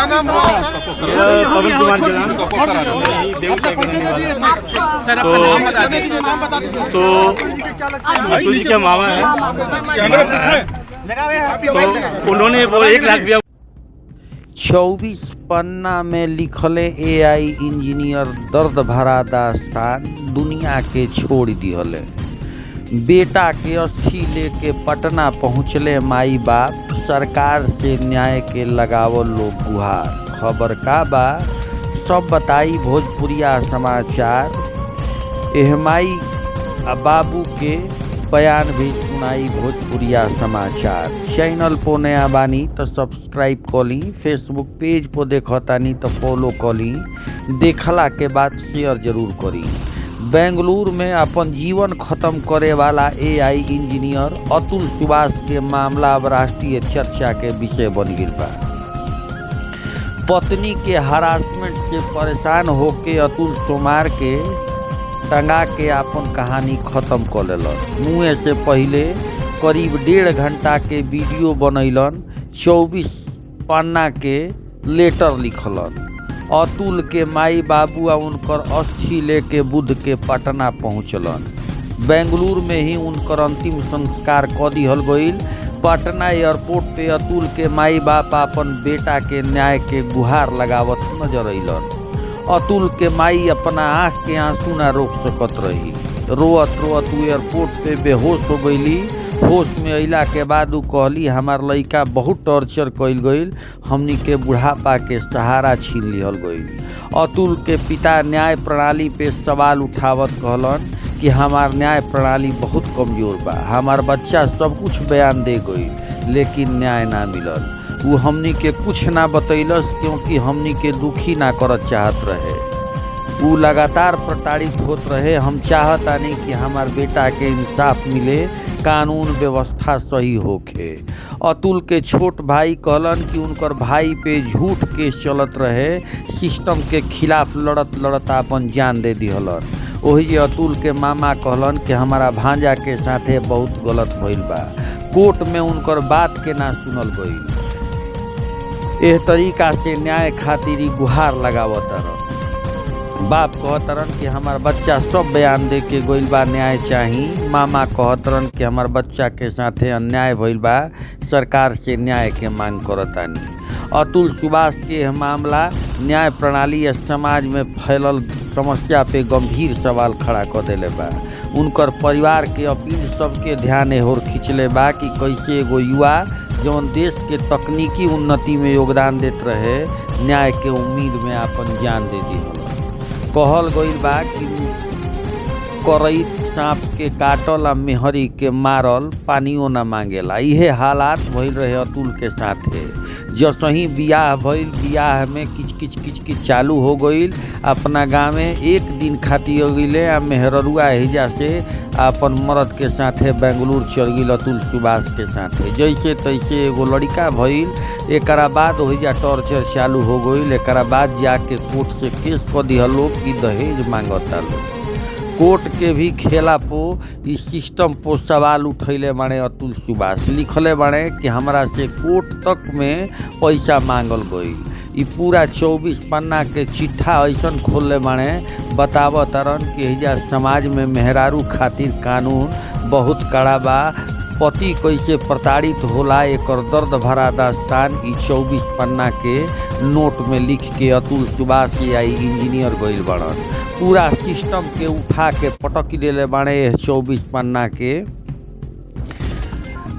क्या नाम हुआ आपका? मेरा पवन कुमार के नाम तो अतुल जी के मामा है, तो उन्होंने वो 1 लाख दिया। 24 पन्ना में लिखले एआई इंजीनियर दर्द भरा दास्तान दुनिया के छोड़ दिहले। बेटा के अस्थि लेके पटना पहुँचले माई बाप, सरकार से न्याय के लगावल लोग गुहार। खबर का बा सब बताई भोजपुरिया समाचार। एहमाई बाबू के बयान भी सुनाई भोजपुरिया समाचार। चैनल पर नया बानी तो सब्सक्राइब कली, फेसबुक पेज पर देखतानी तो फॉलो कली, देखला के बाद शेयर जरूर करी। बेंगलुरु में अपन जीवन खत्म करे वाला एआई इंजीनियर अतुल सुभाष के मामला अब राष्ट्रीय चर्चा के विषय बन गई बा। पत्नी के हरासमेंट से परेशान होके अतुल सोमवार के टंगा के अपन कहानी खत्म कर लेलन। मुँह से पहले करीब 1.5 घंटा के वीडियो बनैलन, 24 पन्ना के लेटर लिखलन। अतुल के माई बाबू आ उनकर अस्थि लेके बुध के पटना पहुँचलन। बेंगलुरु में ही उनकर अंतिम संस्कार क दिहल गईल। पटना एयरपोर्ट पे अतुल के माई बाप अपन बेटा के न्याय के गुहार लगावत नजर अइलन। अतुल के माई अपना आँख के आंसू ना रोक सकत रही। रोअत रोअत एयरपोर्ट पे बेहोश हो गईली। होश में अइला के बाद उ कहली हमार लइका बहुत टॉर्चर कइल गईल, हमनी के बुढ़ापा के सहारा छीन लिहल गईल। अतुल के पिता न्याय प्रणाली पे सवाल उठावत कहलन कि हमार न्याय प्रणाली बहुत कमजोर बा, हमार बच्चा सब कुछ बयान दे गईल लेकिन न्याय ना मिलल। वो हमनी के कुछ ना बतैलस क्योंकि हमनी के दुखी ना करत चाहत रहे। वो लगातार प्रताड़ित होत रहे। हम चाहतानी कि हमार बेटा के इंसाफ मिले, कानून व्यवस्था सही होखे। अतुल के छोट भाई कहलन कि उनकर भाई पे झूठ केस चलत रहे, सिस्टम के खिलाफ लड़त लड़त अपन जान दे दिहलन। वही अतुल के मामा कहलन कि हमारा भांजा के साथे बहुत गलत भइल बा। कोर्ट में उनकर बात के ना सुनल गईल। एह तरीका से न्याय खातिर गुहार लगावत। बाप कहतरन कि हमार बच्चा सब बयान दे के गइल बा, न्याय चाही। मामा कहतरन कि हमार बच्चा के साथे अन्याय भइल बा, सरकार से न्याय के मांग करतानी। अतुल सुभाष के मामला न्याय प्रणाली या समाज में फैलल समस्या पे गंभीर सवाल खड़ा कर देले बा। उनकर परिवार के अपील सबके ध्यान और खिंचले बा कि कैसे एगो युवा जौन देश के तकनीकी उन्नति में योगदान देत रहे, न्याय के उम्मीद में अपन जान दे दी। कहल गईल बा कि करईत सांप के काटल आ मेहरी के मारल पानियो न मांगेला। इहे हालात भइल रहे अतुल के साथे। जसही बियाह भइल, बियाह में किच चालू हो गईल। अपना गाँव में 1 दिन खातिर हो गईले आ मेहररुआ हिजा से अपन मर्द के साथे बेंगलुरु चल गईल अतुल सुभाष के साथे। जैसे तैसे एगो लड़का भइल, एकरा बाद ओहिजा टॉर्चर चालू हो गईल। एकरा बाद जाके कोर्ट से केस क दिहल लोग कि दहेज मांगता लोग। कोर्ट के भी खेला पो इस सिस्टम पर सवाल उठैले बाड़े अतुल सुभाष। लिखले बाड़े कि हमरा से कोर्ट तक में पैसा मांगल गईल। ई पूरा 24 पन्ना के चिट्ठा ऐसन खोलले बाड़े, बतावतारन कि एहिजा समाज में मेहरारू खातिर कानून बहुत कड़ा बा। पति कैसे प्रताड़ित होला एकर दर्द भरा दास्तान ई 24 पन्ना के नोट में लिख के अतुल सुभाष एआई इंजीनियर गईल बाड़न। पूरा सिस्टम के उठा के पटक देले बाड़े 24 पन्ना के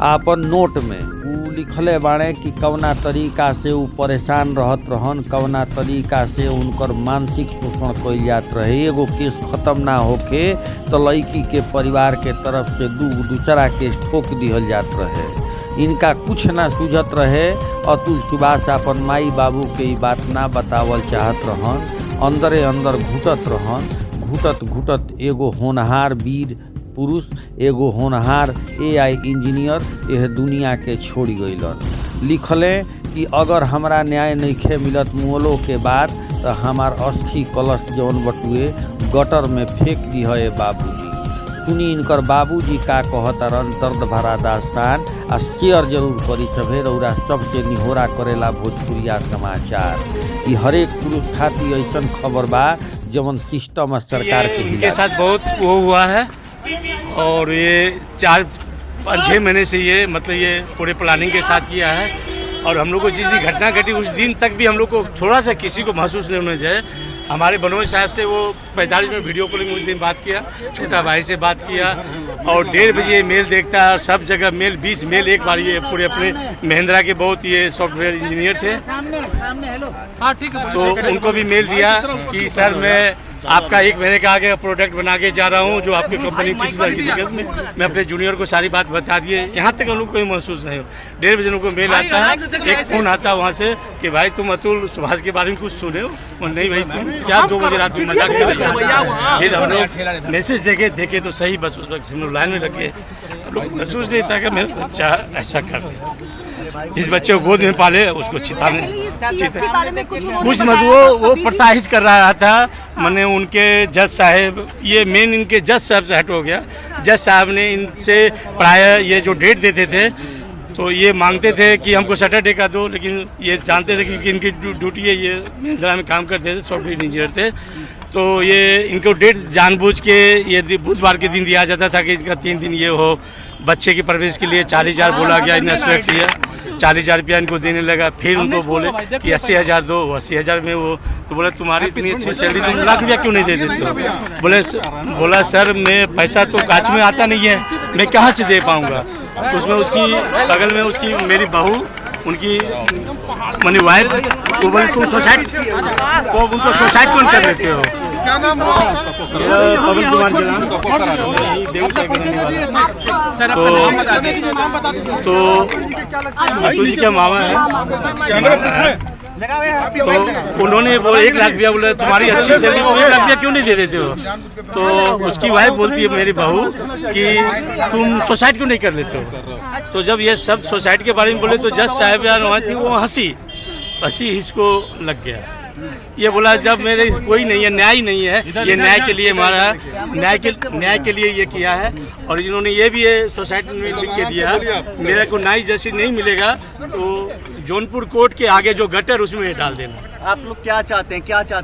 आपन नोट में। उ लिखले बाड़े कि कवना तरीका से उ परेशान रहत रहन, कवना तरीका से उनकर मानसिक शोषण कइल जात रहे। एगो केस खत्म ना होके तो लड़की के परिवार के तरफ से दूसरा केस ठोक दिहल जात रहे। इनका कुछ ना सूझत रहे। अतुल सुभाष अपन माई बाबू के ई बात ना बतावल चाहत रहन, अंदरे अंदर घुटत रहन। घुटत एगो होनहार वीर पुरुष, एगो होनहार एआई इंजीनियर यह दुनिया के छोड़ी गईलन। लिखले कि अगर हमरा न्याय नइखे मिलत मुअलो के बाद तो हमार अस्थि कलश जौन बटुए गटर में फेंक दी है बाबूजी। सुनी इनकर बाबूजी का कहतारन दर्द भरा दास्तान आ शेयर जरूर करी सभे रौरा सबसे निहोरा करेला भोजपुरिया समाचार। ई हरेक पुरुष खातिर ऐसन खबर बा जवन सिस्टम सरकार के इनके साथ बहुत वो हुआ है और ये 4-5-6 महीने से ये मतलब ये पूरे प्लानिंग के साथ किया है और हम लोग को जिस दिन घटना घटी उस दिन तक भी हम लोग को थोड़ा सा किसी को महसूस नहीं होना चाहिए। हमारे बनोज साहब से वो 45 में वीडियो कॉलिंग उस दिन बात किया, छोटा भाई से बात किया और 1:30 बजे मेल देखता है और सब जगह मेल 20 मेल एक बार ये पूरे अपने महिंद्रा के बहुत ये सॉफ्टवेयर इंजीनियर थे तो उनको भी मेल दिया कि सर मैं आपका 1 महीने का आगे प्रोडक्ट बना के जा रहा हूँ जो आपकी कंपनी किसी तरह की दिक्कत में मैं अपने जूनियर को सारी बात बता दिए। यहाँ तक हम लोग कोई महसूस नहीं हो। 1:30 बजे उनको मेल आता है, एक फ़ोन आता है वहाँ से कि भाई तुम अतुल सुभाष के बारे में कुछ सुने हो? नहीं भाई तुम क्या 2 बजे रात में मजाक कर रहे हो? फिर हम लोग मैसेज देखे तो सही बस उस वक्त हम लोग लाइन में लग गए। हम लोग महसूस नहीं था कि मेरा बच्चा ऐसा कर रहे, जिस बच्चे को गोद में पाले उसको चिता में कुछ वो प्रोत्साहित कर रहा था। मैंने उनके जज साहब ये मेन इनके जज साहब से हट हो गया। जज साहब ने इनसे प्राय ये जो डेट देते थे तो ये मांगते थे कि हमको सैटरडे का दो, लेकिन ये जानते थे कि इनकी ड्यूटी है, ये महिंद्रा में काम करते थे, सॉफ्टवेयर इंजीनियर थे तो ये इनको डेट जानबूझ के ये बुधवार के दिन दिया जाता था कि इसका 3 दिन ये हो। बच्चे की परवरिश के लिए 40,000 बोला गया, इन्हें एक्सपेक्ट किया 40,000 रुपया इनको देने लगा। फिर उनको बोले कि 80,000 दो, 80,000 में वो तो बोले तुम्हारी इतनी अच्छी सैलरी तुम ₹1,00,000 क्यों नहीं दे देते हो? बोला सर मैं पैसा तो कांच में आता नहीं है, मैं कहाँ से दे पाऊँगा। उसमें उसकी बगल में उसकी मेरी बहू उनकी मनी वाइफ वो बोले तुम सुसाइड को उनको सुसाइड कौन कर लेते हो? क्या नाम है पवन कुमार के नाम तो अतुल जी का मामा है तो उन्होंने वो 1,00,000 रुपया बोला तुम्हारी अच्छी सैलरी को 1,00,000 रुपया क्यों नहीं दे देते हो? तो उसकी वाइफ बोलती है मेरी बहू कि तुम सुसाइड क्यों नहीं कर लेते हो? तो जब ये सब सुसाइड के बारे में बोले तो जज साहब वहाँ थी, वो हंसी इसको लग गया। ये बोला जब मेरे कोई नहीं है, न्याय नहीं है, ये न्याय के लिए हमारा न्याय के लिए ये किया है और इन्होंने ये भी सोसाइटी में लिख के दिया मेरे को न्याय जैसी नहीं मिलेगा तो जौनपुर कोर्ट के आगे जो गटर उसमें डाल देना। आप लोग क्या चाहते हैं?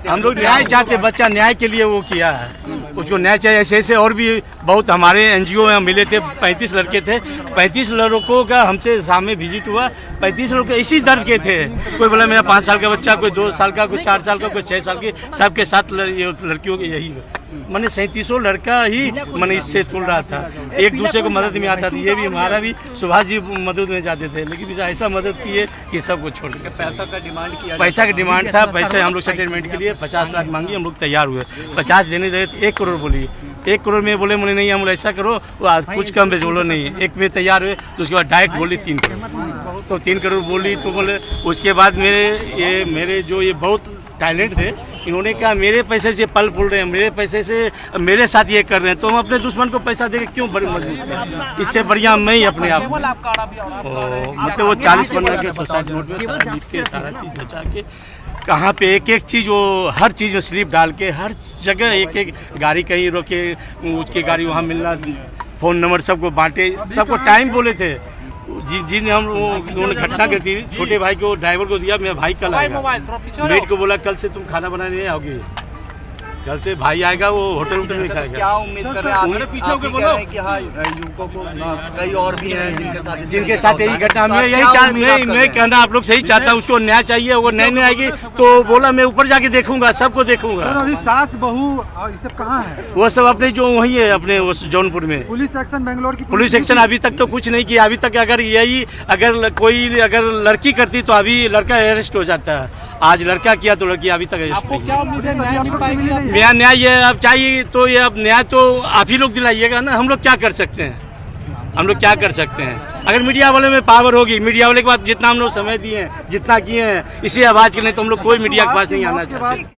हम लोग न्याय चाहते हैं, बच्चा न्याय के लिए वो किया है, उसको न्याय चाहिए। ऐसे और भी बहुत हमारे NGO में मिले थे, 35 लड़के थे, 35 लड़कों का हमसे सामने विजिट हुआ। 35 लड़के इसी दर्द के थे। कोई बोला मेरा 5 साल का बच्चा, कोई 2 साल का, कोई 4 साल का, कोई 6 साल की, सबके साथ लड़कियों के यही मैंने 37 लड़का ही मैंने इससे तुल रहा था। एक दूसरे को मदद में आता था। ये भी हमारा भी सुभाष जी मदद में जाते थे, लेकिन ऐसा मदद किए कि सबको छोड़ के पैसा का डिमांड किया। पैसा का डिमांड था। पैसे हम लोग सेटलमेंट के लिए 50 लाख मांगी, हम लोग तैयार हुए। 50 देने दे 1 करोड़ बोली, 1 करोड़ में बोले नहीं हम लोग ऐसा करो कुछ कम बेच, बोलो नहीं 1 में तैयार हुए। तो उसके बाद डायरेक्ट बोली 3 करोड़, तो 3 करोड़ बोली तो बोले। उसके बाद मेरे जो ये बहुत टैलेंट थे, इन्होंने कहा मेरे पैसे से पल फूल रहे हैं, मेरे पैसे से मेरे साथ ये कर रहे हैं तो हम अपने दुश्मन को पैसा देके क्यों बड़ी मजबूत करें? इससे बढ़िया मैं ही अपने आप मतलब वो 40 बनना के सोसाइटी नोट में सारा जीत के सारा चीज़ बचा के कहाँ पे एक चीज़ वो हर चीज़ में स्लिप डाल के हर जगह एक गाड़ी कहीं रोके, उसकी गाड़ी वहाँ मिलना, फ़ोन नंबर सबको बांटे, सबको टाइम बोले थे। जिन हम उन्होंने घटना की थी, छोटे भाई को ड्राइवर को दिया, मेरा भाई कल आएगा, मेट को बोला कल से तुम खाना बनाने नहीं आओगे, कल से भाई आएगा, वो होटल में खाएगा। क्या उम्मीद कर रहे हैं? पीछे होकर बोलो कि हाँ युवकों को कई और भी हैं जिनके साथ यही घटना। मैं कहना आप लोग सही चाहता हूँ, उसको न्याय चाहिए, वो न्याय नहीं आएगी तो बोला मैं ऊपर जाके देखूंगा, सबको देखूंगा। अभी सास बहू ये सब कहाँ है? वो सब अपने जो वही है अपने जौनपुर में पुलिस एक्शन, बेंगलोर की पुलिस एक्शन अभी तक तो कुछ नहीं किया। अभी तक अगर कोई लड़की करती तो अभी लड़का अरेस्ट हो जाता है। आज लड़का किया तो लड़की अभी तक अरेस्ट नहीं। मेरा न्याय ये अब चाहिए तो ये अब न्याय तो आप ही लोग दिलाइएगा ना, हम लोग क्या कर सकते हैं? हम लोग क्या कर सकते हैं? अगर मीडिया वाले में पावर होगी, मीडिया वाले के पास जितना हम लोग समय दिए हैं, जितना किए हैं, इसी आवाज़ के लिए तो हम लोग कोई मीडिया के पास नहीं आना चाहते।